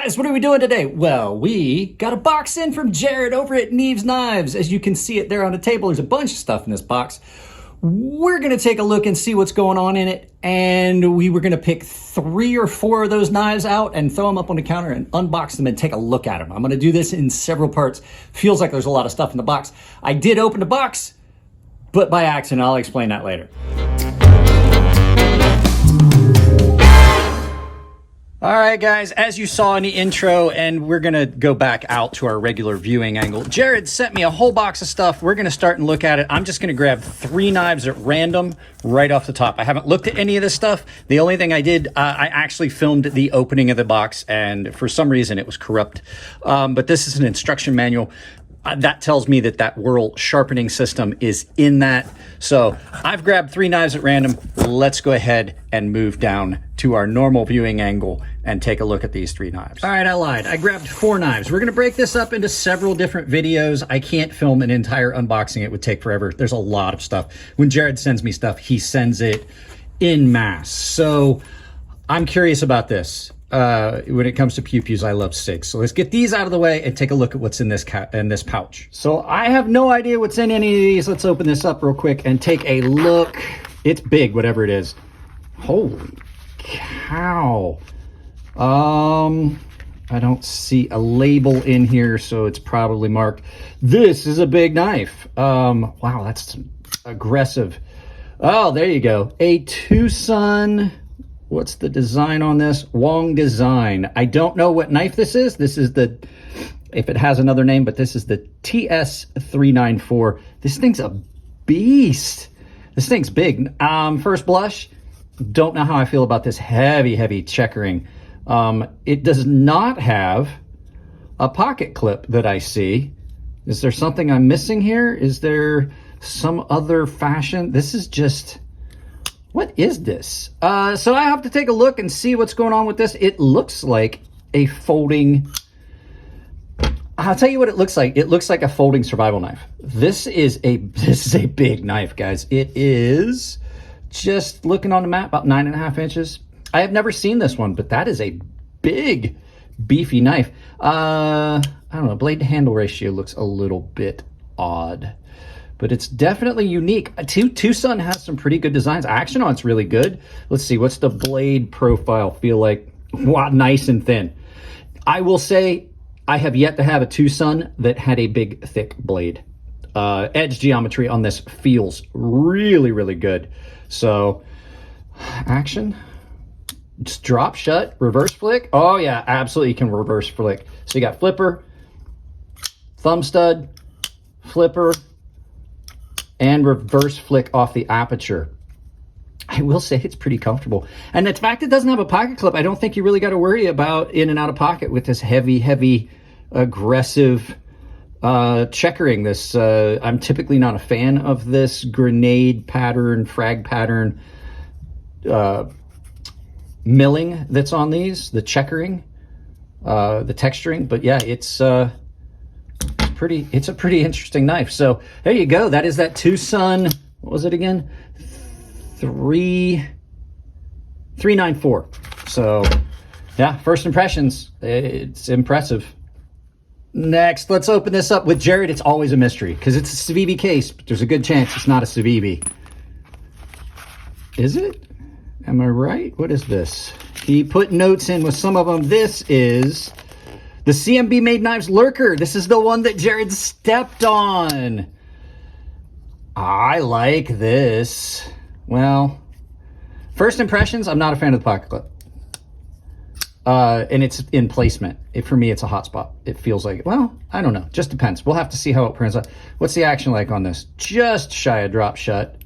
Guys, what are we doing today? Well, we got a box in from Jared over at CMB Knives. As you can see it there on the table, there's a bunch of stuff in this box. We're gonna take a look and see what's going on in it, and we were gonna pick 3 or 4 of those knives out and throw them up on the counter and unbox them and take a look at them. I'm gonna do this in several parts. Feels like there's a lot of stuff in the box. I did open the box, but by accident. I'll explain that later. All right, guys, as you saw in the intro, and we're gonna go back out to our regular viewing angle. Jared sent me a whole box of stuff. We're gonna start and look at it. I'm just gonna grab 3 knives at random right off the top. I haven't looked at any of this stuff. The only thing I did, I actually filmed the opening of the box, and for some reason it was corrupt. But this is an instruction manual. That tells me that that whirl sharpening system is in that. So I've grabbed 3 knives at random. Let's go ahead and move down to our normal viewing angle and take a look at these 3 knives. All right, I lied. I grabbed 4 knives. We're gonna break this up into several different videos. I can't film an entire unboxing. It would take forever. There's a lot of stuff. When Jared sends me stuff, he sends it in mass. So I'm curious about this. When it comes to pew-pews, I love SIGs. So let's get these out of the way and take a look at what's in this pouch. So I have no idea what's in any of these. Let's open this up real quick and take a look. It's big, whatever it is. Holy cow. I don't see a label in here, so it's probably marked. This is a big knife. Wow, that's aggressive. Oh, there you go. A Tucson. What's the design on this? Wong Design. I don't know what knife this is. This is the, if it has another name, but this is the TS394. This thing's a beast. This thing's big. First blush, don't know how I feel about this heavy checkering. It does not have a pocket clip that I see. Is there something I'm missing here? Is there some other fashion? This is just... what is this? So I have to take a look and see what's going on with this. It looks like a folding... I'll tell you what it looks like. It looks like a folding survival knife. This is a big knife, guys. It is, just looking on the map, about 9.5 inches. I have never seen this one, but that is a big, beefy knife. I don't know, blade to handle ratio looks a little bit odd, but it's definitely unique. Tucson has some pretty good designs. Action on it's really good. Let's see, what's the blade profile feel like? Wow, nice and thin. I will say I have yet to have a Tucson that had a big, thick blade. Edge geometry on this feels really good. So, action. Just drop shut, reverse flick. Oh yeah, absolutely can reverse flick. So you got flipper, thumb stud, flipper, and reverse flick off the aperture. I will say it's pretty comfortable. And the fact it doesn't have a pocket clip, I don't think you really got to worry about in and out of pocket with this heavy, aggressive checkering. This I'm typically not a fan of this grenade pattern, frag pattern milling that's on these, the checkering, the texturing. But yeah, it's a pretty interesting knife. So there you go. That is that Tucson, what was it again? 394. So yeah, first impressions, it's impressive. Next, let's open this up with Jared. It's always a mystery because it's a CMB case, but there's a good chance it's not a CMB. Is it? Am I right? What is this? He put notes in with some of them. This is the CMB Made Knives lurker. This is the one that Jared stepped on. I like this. Well, first impressions, I'm not a fan of the pocket clip. And it's in placement. For me, it's a hot spot. It feels like, well, I don't know. Just depends. We'll have to see how it turns out. What's the action like on this? Just shy of drop shut.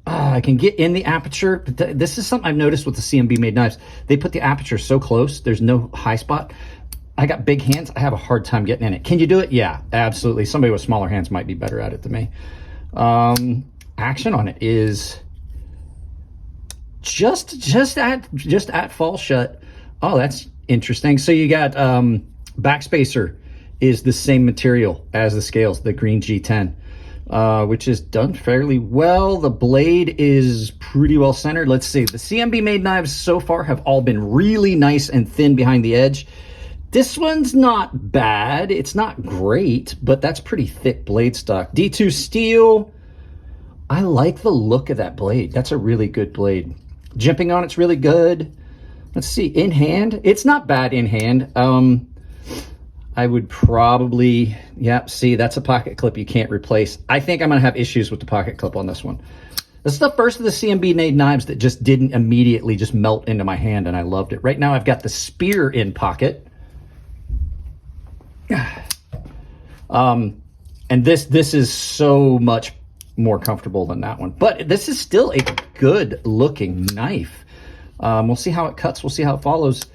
I can get in the aperture. But this is something I've noticed with the CMB Made Knives. They put the aperture so close. There's no high spot. I got big hands. I have a hard time getting in it. Can you do it? Yeah, absolutely. Somebody with smaller hands might be better at it than me. Action on it is just at fall shut. Oh, that's interesting. So you got backspacer is the same material as the scales, the green G10. which is done fairly well. The blade is pretty well centered. Let's see. The CMB Made Knives so far have all been really nice and thin behind the edge. This one's not bad. It's not great, but that's pretty thick blade stock. D2 steel. I like the look of that blade. That's a really good blade. Jimping on it's really good. Let's see, in hand. It's not bad in hand. I would probably, yeah, see, that's a pocket clip you can't replace. I think I'm gonna have issues with the pocket clip on this one. This is the first of the CMB Made Knives that just didn't immediately just melt into my hand, and I loved it. Right now I've got the spear in pocket. And this is so much more comfortable than that one, but this is still a good looking knife. We'll see how it cuts. We'll see how it follows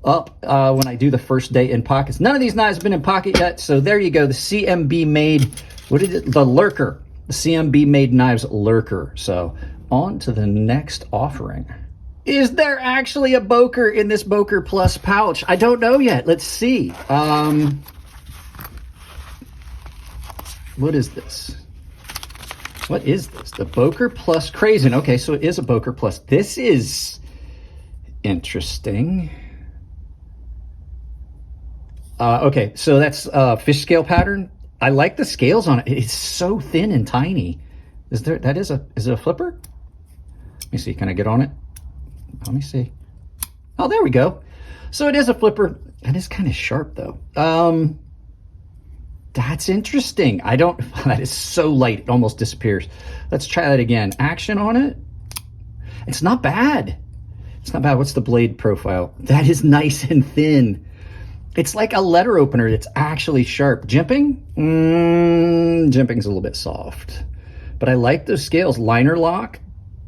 up when I do the first day in pockets. None of these knives have been in pocket yet, so there you go. The CMB Made, what is it? The Lurker. The CMB Made Knives Lurker. So on to the next offering. Is there actually a Boker in this Boker Plus pouch? I don't know yet. Let's see. What is this? What is this? The Boker Plus Kaizen. Okay, so it is a Boker Plus. This is interesting. Okay, so that's fish scale pattern. I like the scales on it. It's so thin and tiny. Is it a flipper? Let me see, can I get on it? Let me see. Oh, there we go. So it is a flipper. That is kind of sharp though. That's interesting. That is so light, it almost disappears. Let's try that again. Action on it. It's not bad. It's not bad. What's the blade profile? That is nice and thin. It's like a letter opener that's actually sharp. Jimping? Jimping's a little bit soft. But I like those scales. Liner lock.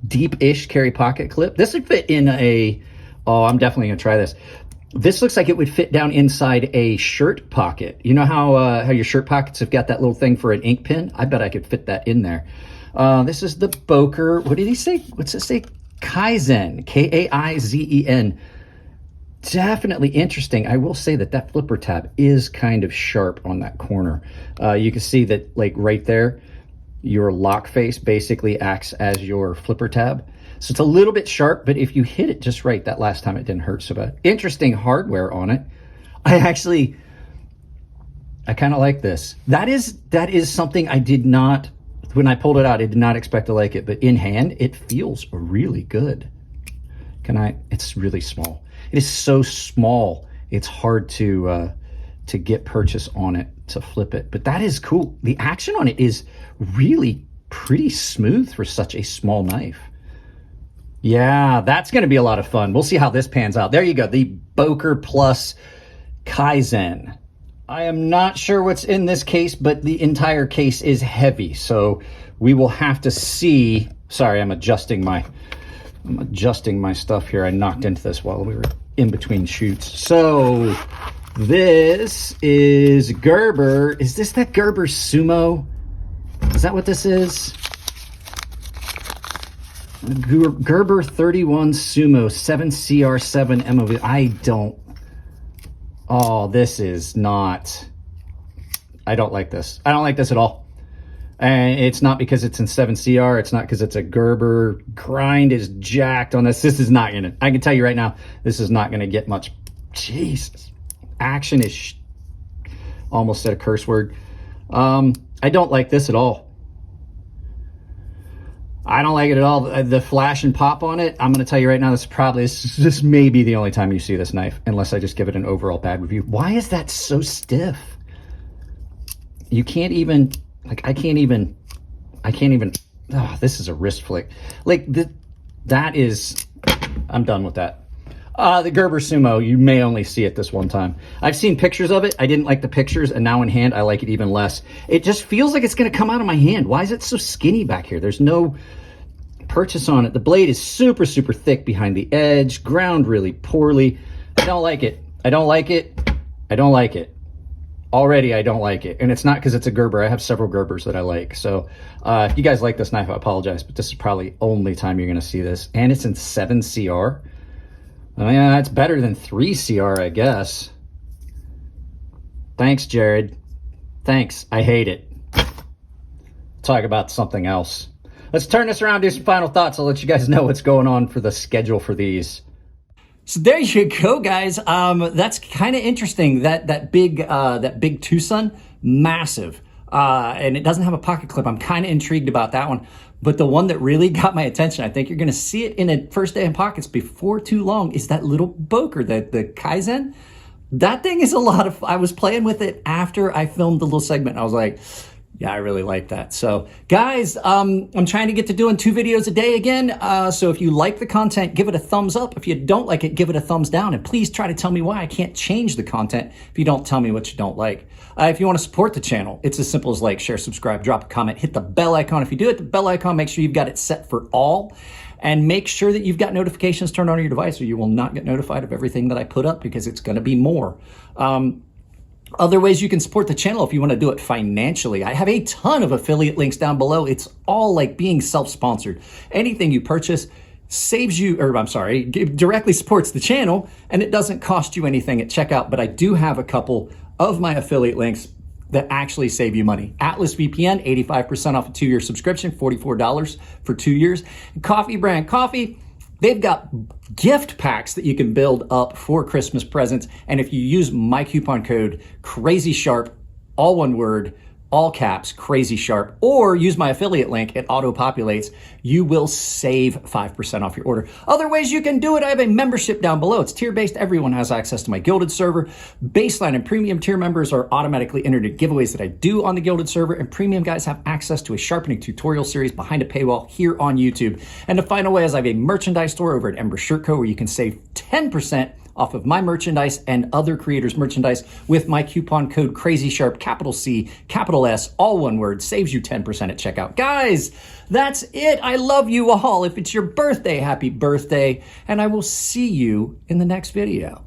Deep-ish carry pocket clip. This would fit in a, oh, I'm definitely gonna try this. This looks like it would fit down inside a shirt pocket. You know how your shirt pockets have got that little thing for an ink pen? I bet I could fit that in there. This is the Boker, what did he say? What's it say? Kaizen, K-A-I-Z-E-N. Definitely interesting. I will say that that flipper tab is kind of sharp on that corner. You can see that like right there, your lock face basically acts as your flipper tab. So it's a little bit sharp, but if you hit it just right, that last time it didn't hurt so bad. Interesting hardware on it. I kind of like this. That is something I did not, when I pulled it out, I did not expect to like it, but in hand, it feels really good. It's really small. It is so small, it's hard to get purchase on it, to flip it, but that is cool. The action on it is really pretty smooth for such a small knife. Yeah, that's going to be a lot of fun. We'll see how this pans out. There you go, the Boker Plus Kaizen. I am not sure what's in this case, but the entire case is heavy, so we will have to see. Sorry, I'm adjusting my stuff here. I knocked into this while we were in between shoots. So this is Gerber. Is this that Gerber Sumo? Is that what this is? Gerber 31 Sumo 7CR7 MOV. Oh, this is not, I don't like this. I don't like this at all. And it's not because it's in 7CR. It's not because it's a Gerber. Grind is jacked on this. This is not gonna, I can tell you right now, this is not gonna get much. Jesus. Action is, almost said a curse word. I don't like this at all. I don't like it at all. The flash and pop on it, I'm going to tell you right now, this may be the only time you see this knife, unless I just give it an overall bad review. Why is that so stiff? You can't even, like, I can't even, oh, this is a wrist flick. Like, that is, I'm done with that. The Gerber Sumo, you may only see it this one time. I've seen pictures of it. I didn't like the pictures, and now in hand, I like it even less. It just feels like it's going to come out of my hand. Why is it so skinny back here? There's no purchase on it. The blade is super, super thick behind the edge, ground really poorly. I don't like it. I don't like it. I don't like it. Already, I don't like it. And it's not because it's a Gerber. I have several Gerbers that I like. So if you guys like this knife, I apologize, but this is probably the only time you're going to see this. And it's in 7CR. Oh, yeah, that's better than 3CR, I guess. Thanks, Jared. Thanks. I hate it. talk about something else. Let's turn this around, do some final thoughts. I'll let you guys know what's going on for the schedule for these. So there you go, guys. That's kind of interesting. That big Tucson, massive. And it doesn't have a pocket clip. I'm kind of intrigued about that one. But the one that really got my attention, I think you're going to see it in a first day in pockets before too long, is that little Boker, the Kaizen. That thing is a lot of, I was playing with it after I filmed the little segment. And I was like, yeah, I really like that. So guys, I'm trying to get to doing 2 videos a day again. So if you like the content, give it a thumbs up. If you don't like it, give it a thumbs down. And please try to tell me why I can't change the content if you don't tell me what you don't like. If you want to support the channel, it's as simple as like, share, subscribe, drop a comment, hit the bell icon. If you do hit the bell icon, make sure you've got it set for all. And make sure that you've got notifications turned on your device or you will not get notified of everything that I put up, because it's going to be more. Other ways you can support the channel if you want to do it financially. I have a ton of affiliate links down below. It's all like being self-sponsored. Anything you purchase saves you, or I'm sorry, directly supports the channel, and it doesn't cost you anything at checkout. But I do have a couple of my affiliate links that actually save you money. Atlas VPN, 85% off a 2-year subscription, $44 for 2 years. Coffee Brand Coffee, they've got gift packs that you can build up for Christmas presents. And if you use my coupon code CrazySharp, all one word, all caps, CrazySharp, or use my affiliate link, it auto-populates, you will save 5% off your order. Other ways you can do it, I have a membership down below. It's tier-based. Everyone has access to my Gilded server. Baseline and premium tier members are automatically entered in giveaways that I do on the Gilded server, and premium guys have access to a sharpening tutorial series behind a paywall here on YouTube. And the final way is I have a merchandise store over at Ember Shirt Co, where you can save 10% off of my merchandise and other creators' merchandise with my coupon code CrazySharp, capital C, capital S, all one word, saves you 10% at checkout. Guys, that's it. I love you all. If it's your birthday, happy birthday, and I will see you in the next video.